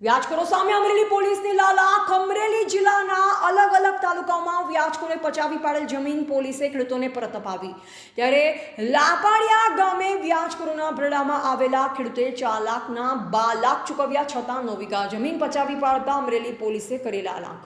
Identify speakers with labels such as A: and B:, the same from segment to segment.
A: વ્યાજખોરો સામે અમરેલી પોલીસની લાલાખ. અમરેલી જિલ્લાના અલગ અલગ તાલુકાઓમાં વ્યાજખોરે પચાવી પાડેલ જમીન પોલીસે ખેડૂતોને પરત અપાવી. ત્યારે લાપાડિયા ગામે વ્યાજખોરોના ભરડામાં આવેલા ખેડૂતે 4 લાખના 12 લાખ ચૂકવ્યા છતાં 9 વીઘા જમીન પચાવી પાડતા અમરેલી પોલીસે કરેલા લાખ.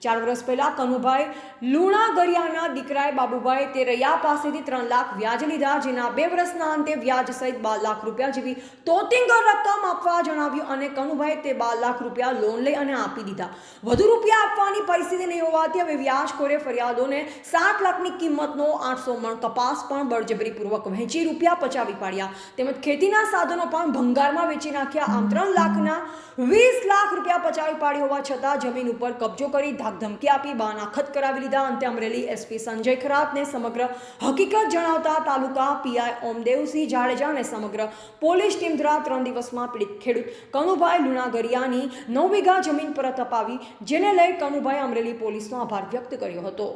A: 4 વર્ષ પહેલા કનુભાઈ લુણાગરિયાના દીકરાએ બાબુભાઈ તેરૈયા પાસેથી 3 લાખ વ્યાજ લીધા, જેના 2 વર્ષના અંતે વ્યાજ સહિત 12 લાખ રૂપિયા જેવી તોતિંગર રકમ આપવા જણાવ્યું અને કનુભાઈ તે 12 લાખ રૂપિયા લોન લઈ અને આપી દીધા. વધુ રૂપિયા આપવાની પરિસ્થિતિ નહીં હોવાથી હવે વ્યાજખોરે ફરિયાદોને 7 લાખની કિંમતનો 800 મણ કપાસ પણ બળજબરીપૂર્વક વહેંચી રૂપિયા પચાવી પાડ્યા, તેમજ ખેતીના સાધનો પણ ભંગારમાં વેચી નાખ્યા. આમ 3 લાખના 20 લાખ રૂપિયા પચાવી પાડી હોવા છતાં જમીન ઉપર કબજો કરી ધમકી આપી બાનાખત કરાવી લીધા. અંતે અમરેલી એસપી સંજય ખરાતને સમગ્ર હકીકત જણાવતા તાલુકા પીઆઈ ઓમદેવસિંહ જાડેજા અને સમગ્ર પોલીસ ટીમ દ્વારા 3 દિવસમાં પીડિત ખેડૂત કનુભાઈ લુણાગરિયાની 9 વીઘા જમીન પરત અપાવી, જેને લઈ કનુભાઈ અમરેલી પોલીસનો આભાર વ્યક્ત કર્યો હતો.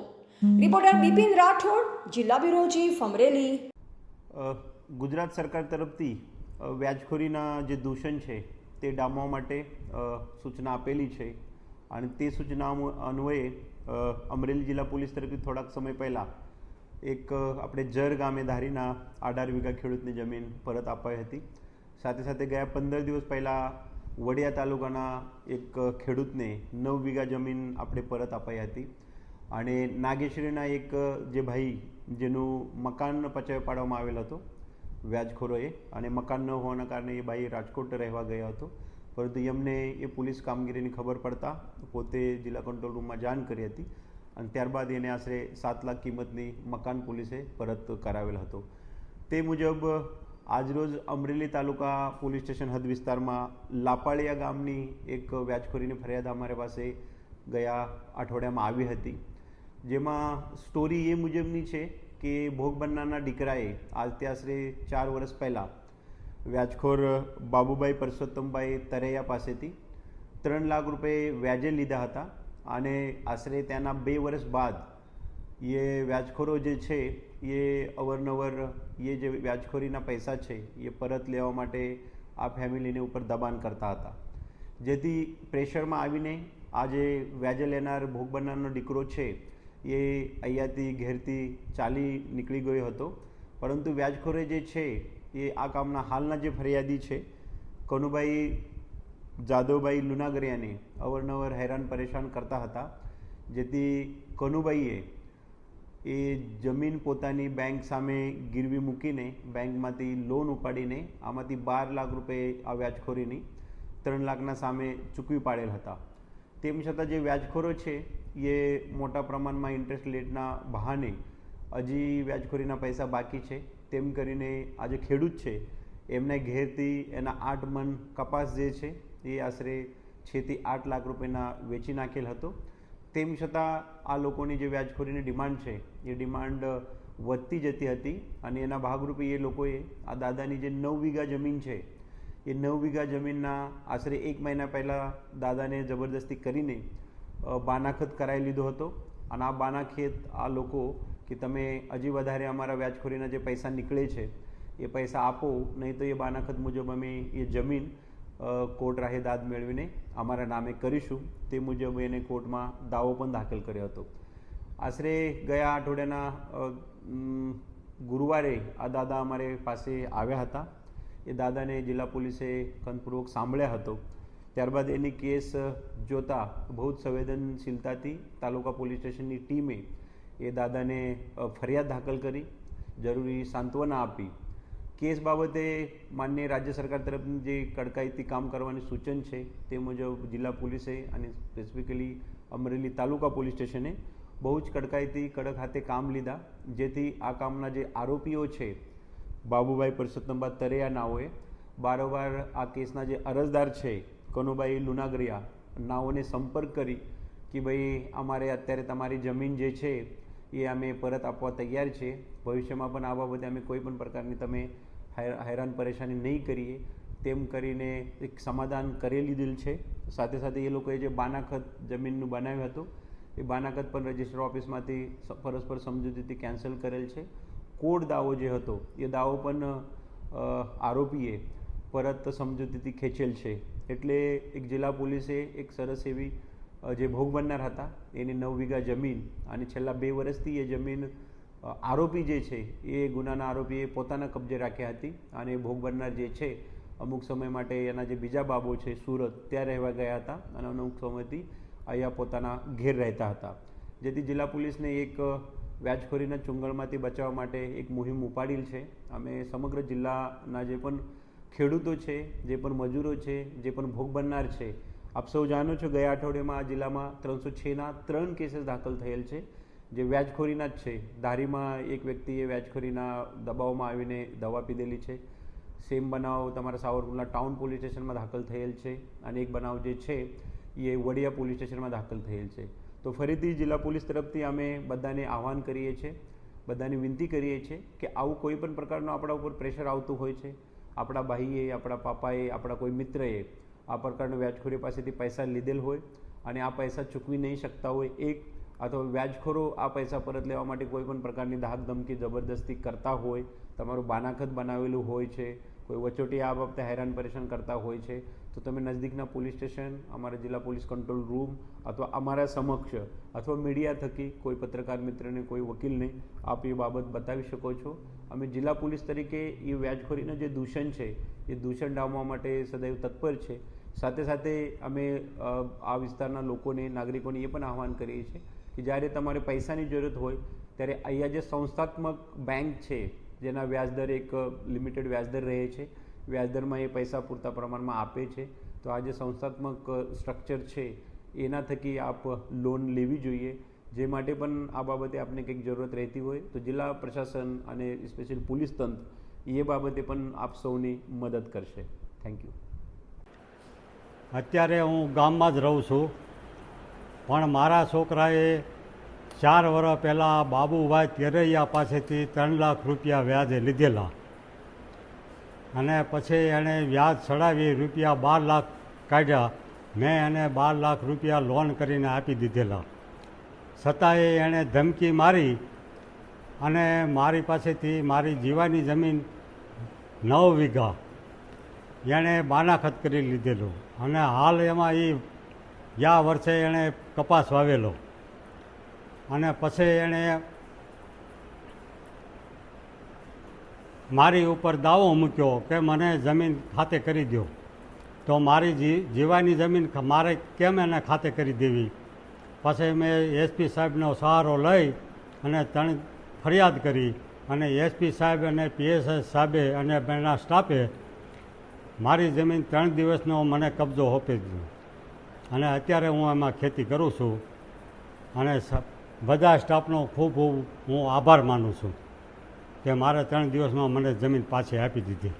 A: રિપોર્ટર બિપિન રાઠોડ, જિલ્લા બ્યુરો ચીફ, અમરેલી.
B: ગુજરાત સરકાર તરફથી વ્યાજખોરીના જે દૂષણ છે તે ડામવા માટે સૂચના આપેલી છે અને તે સૂચના અન્વયે અમરેલી જિલ્લા પોલીસ તરફથી થોડાક સમય પહેલાં એક આપણે જર ગામે ધારીના 18 વીઘા ખેડૂતની જમીન પરત અપાઈ હતી. સાથે સાથે ગયા 15 દિવસ પહેલાં વડિયા તાલુકાના એક ખેડૂતને 9 વીઘા જમીન આપણે પરત અપાઈ હતી અને નાગેશ્વરીના એક જે ભાઈ જેનું મકાન પચાવી પાડવામાં આવેલ હતો વ્યાજખોરોએ અને મકાન ન હોવાના કારણે એ ભાઈ રાજકોટ રહેવા ગયો હતો, પરંતુ એમને એ પોલીસ કામગીરીની ખબર પડતા પોતે જિલ્લા કંટ્રોલ રૂમમાં જાણ કરી હતી અને ત્યારબાદ એને આશરે 7 લાખ કિંમતની મકાન પોલીસે પરત કરાવેલ હતો. તે મુજબ આજરોજ અમરેલી તાલુકા પોલીસ સ્ટેશન હદ વિસ્તારમાં લાપાડિયા ગામની એક વ્યાજખોરીની ફરિયાદ અમારી પાસે ગયા અઠવાડિયામાં આવી હતી, જેમાં સ્ટોરી એ મુજબની છે કે ભોગ બનનારના દીકરાએ આજથી આશરે 4 વર્ષ પહેલાં વ્યાજખોર બાબુભાઈ પરસોત્તમભાઈ તરૈયા પાસેથી 3 લાખ રૂપિયા વ્યાજે લીધા હતા અને આશરે ત્યાંના 2 વર્ષ બાદ એ વ્યાજખોરો જે છે એ અવારનવાર એ જે વ્યાજખોરીના પૈસા છે એ પરત લેવા માટે આ ફેમિલીને ઉપર દબાણ કરતા હતા, જેથી પ્રેશરમાં આવીને આ જે વ્યાજે લેનાર ભોગ બનનારનો દીકરો છે એ અહીંયાથી ઘેરથી ચાલી નીકળી ગયો હતો. પરંતુ વ્યાજખોરે જે છે એ આ કામના હાલના જે ફરિયાદી છે કનુભાઈ જાદવભાઈ લુણાગરિયાને અવારનવાર હેરાન પરેશાન કરતા હતા, જેથી કનુભાઈએ એ જમીન પોતાની બેંક સામે ગીરવી મૂકીને બેંકમાંથી લોન ઉપાડીને આમાંથી 12 લાખ રૂપિયા આ વ્યાજખોરીની 3 લાખના સામે ચૂકવી પાડેલ હતા. તેમ છતાં જે વ્યાજખોરો છે એ મોટા પ્રમાણમાં ઇન્ટરેસ્ટ રેટના બહાને હજી વ્યાજખોરીના પૈસા બાકી છે, તેમ કરીને આ જે ખેડૂત છે એમના ઘેરથી એના 8 મણ કપાસ જે છે એ આશરે 6 થી 8 લાખ રૂપિયાના વેચી નાખેલ હતો. તેમ છતાં આ લોકોની જે વ્યાજખોરીની ડિમાન્ડ છે એ ડિમાન્ડ વધતી જતી હતી અને એના ભાગરૂપે એ લોકોએ આ દાદાની જે 9 વીઘા જમીન છે એ 9 વીઘા જમીનના આશરે 1 મહિના પહેલાં દાદાને જબરદસ્તી કરીને બાનાખત કરાવી લીધો હતો અને આ બાનાખેત આ લોકો કે તમે હજી વધારે અમારા વ્યાજખોરીના જે પૈસા નીકળે છે એ પૈસા આપો, નહીં તો એ બાનાખત મુજબ અમે એ જમીન કોર્ટ રાહે દાદ મેળવીને અમારા નામે કરીશું. તે મુજબ એને કોર્ટમાં દાવો પણ દાખલ કર્યો હતો. આશરે ગયા અઠવાડિયાના ગુરુવારે આ દાદા અમારે પાસે આવ્યા હતા. એ દાદાને જિલ્લા પોલીસે ખંતપૂર્વક સાંભળ્યા હતો. ત્યારબાદ એની કેસ જોતા બહુ જ સંવેદનશીલતાથી તાલુકા પોલીસ સ્ટેશનની ટીમે એ દાદાને ફરિયાદ દાખલ કરી, જરૂરી સાંત્વના આપી. કેસ બાબતે માનનીય રાજ્ય સરકાર તરફથી જે કડકાઈથી કામ કરવાની સૂચન છે તે મુજબ જિલ્લા પોલીસે અને સ્પેસિફિકલી અમરેલી તાલુકા પોલીસ સ્ટેશને બહુ જ કડકાઈથી કડક હાથે કામ લીધા, જેથી આ કામના જે આરોપીઓ છે બાબુભાઈ પરસોત્તમભાઈ તરૈયા નાઓએ વારંવાર આ કેસના જે અરજદાર છે કનુભાઈ લુણાગરિયા નાઓને સંપર્ક કરી કે ભાઈ અમારે અત્યારે તમારી જમીન જે છે એ અમે પરત આપવા તૈયાર છીએ, ભવિષ્યમાં પણ આ બાબતે અમે કોઈ પણ પ્રકારની તમે હેરાન પરેશાની નહીં કરીએ, તેમ કરીને એક સમાધાન કરી લીધેલ છે. સાથે સાથે એ લોકોએ જે બાનાખત જમીનનું બનાવ્યું હતું એ બાનાખત પણ રજિસ્ટર ઓફિસમાંથી પરસ્પર સમજૂતીથી કેન્સલ કરેલ છે. કોર્ટ દાવો જે હતો એ દાવો પણ આરોપીએ પરત સમજૂતીથી ખેંચેલ છે. એટલે એક જિલ્લા પોલીસે એક સરસ એવી જે ભોગ બનનાર હતા એની 9 વીઘા જમીન અને છેલ્લા 2 વર્ષથી એ જમીન આરોપી જે છે એ ગુનાના આરોપીએ પોતાના કબજે રાખ્યા હતી અને ભોગ બનનાર જે છે અમુક સમય માટે એના જે બીજા બાબો છે સુરત ત્યાં રહેવા ગયા હતા અને અમુક સમયથી અહીંયા પોતાના ઘેર રહેતા હતા, જેથી જિલ્લા પોલીસને એક વ્યાજખોરીના ચુંગળમાંથી બચાવવા માટે એક મુહિમ ઉપાડેલ છે. અમે સમગ્ર જિલ્લાના જે પણ ખેડૂતો છે, જે પણ મજૂરો છે, જે પણ ભોગ બનનાર છે, આપ સૌ જાણો છો ગયા અઠવાડિયામાં આ જિલ્લામાં 306ના 3 કેસીસ દાખલ થયેલ છે જે વ્યાજખોરીના જ છે. ધારીમાં એક વ્યક્તિએ વ્યાજખોરીના દબાવમાં આવીને દવા પીધેલી છે. સેમ બનાવ તમારા સાવરકુંડલા ટાઉન પોલીસ સ્ટેશનમાં દાખલ થયેલ છે અને એક બનાવ જે છે એ વડિયા પોલીસ સ્ટેશનમાં દાખલ થયેલ છે. તો ફરીથી જિલ્લા પોલીસ તરફથી અમે બધાને આહવાન કરીએ છીએ, બધાને વિનંતી કરીએ છીએ કે આવું કોઈ પણ પ્રકારનું આપણા ઉપર પ્રેશર આવતું હોય છે, આપણા ભાઈએ, આપણા પાપાએ, આપણા કોઈ મિત્રએ આ પ્રકારનું વ્યાજખોરી પાસેથી પૈસા લીધેલ હોય અને આ પૈસા ચૂકવી નહીં શકતા હોય, એક અથવા વ્યાજખોરો આ પૈસા પરત લેવા માટે કોઈ પણ પ્રકારની ધાક ધમકી જબરદસ્તી કરતા હોય, તમારું બાનાખત બનાવેલું હોય છે, કોઈ વચોટી આ બાબતે હેરાન પરેશાન કરતા હોય છે, તો તમે નજદીકના પોલીસ સ્ટેશન, અમારા જિલ્લા પોલીસ કંટ્રોલ રૂમ અથવા અમારા સમક્ષ અથવા મીડિયા થકી કોઈ પત્રકાર મિત્રને, કોઈ વકીલને આપ એ બાબત બતાવી શકો છો. અમે જિલ્લા પોલીસ તરીકે એ વ્યાજખોરીનું જે દૂષણ છે એ દૂષણ ડામવા માટે સદૈવ તત્પર છે. સાથે સાથે અમે આ વિસ્તારના લોકોને, નાગરિકોને એ પણ આહવાન કરીએ છીએ કે જ્યારે તમારે પૈસાની જરૂરત હોય ત્યારે અહીંયા જે સંસ્થાત્મક બેંક છે જેના વ્યાજદર એક લિમિટેડ વ્યાજદર રહે છે, વ્યાજદરમાં એ પૈસા પૂરતા પ્રમાણમાં આપે છે, તો આ જે સંસ્થાત્મક સ્ટ્રક્ચર છે એના થકી આપ લોન લેવી જોઈએ. જે માટે પણ આ બાબતે આપને કંઈક જરૂરત રહેતી હોય તો જિલ્લા પ્રશાસન અને સ્પેશિયલ પોલીસ તંત્ર એ બાબતે પણ આપ સૌની મદદ કરશે. Thank you.
C: અત્યારે હું ગામમાં જ રહું છું, પણ મારા છોકરાએ 4 વર્ષ પહેલાં બાબુભાઈ તેરૈયા પાસેથી 3 લાખ રૂપિયા વ્યાજે લીધેલા અને પછી એણે વ્યાજ ચડાવી રૂપિયા 12 લાખ કાઢ્યા. મેં એને 12 લાખ રૂપિયા લોન કરીને આપી દીધેલા, છતાંય એણે ધમકી મારી અને મારી પાસેથી મારી જીવાની જમીન 9 વીઘા એણે બાનાખત કરી લીધેલું અને હાલ એમાં એ ગયા વર્ષે એણે કપાસ વાવેલો અને પછી એણે મારી ઉપર દાવો મૂક્યો કે મને જમીન ખાતે કરી દો. તો મારી જીવાની જમીન મારે કેમ એને ખાતે કરી દેવી? પછી મેં એસપી સાહેબનો સહારો લઈ અને ફરિયાદ કરી અને એસપી સાહેબ અને પીએસઆઈ સાહેબે અને એના સ્ટાફે મારી જમીન 3 દિવસનો મને કબજો સોંપી દીધો અને અત્યારે હું એમાં ખેતી કરું છું અને બધા સ્ટાફનો ખૂબ ખૂબ હું આભાર માનું છું કે મારે 3 દિવસમાં મને જમીન પાછી આપી દીધી.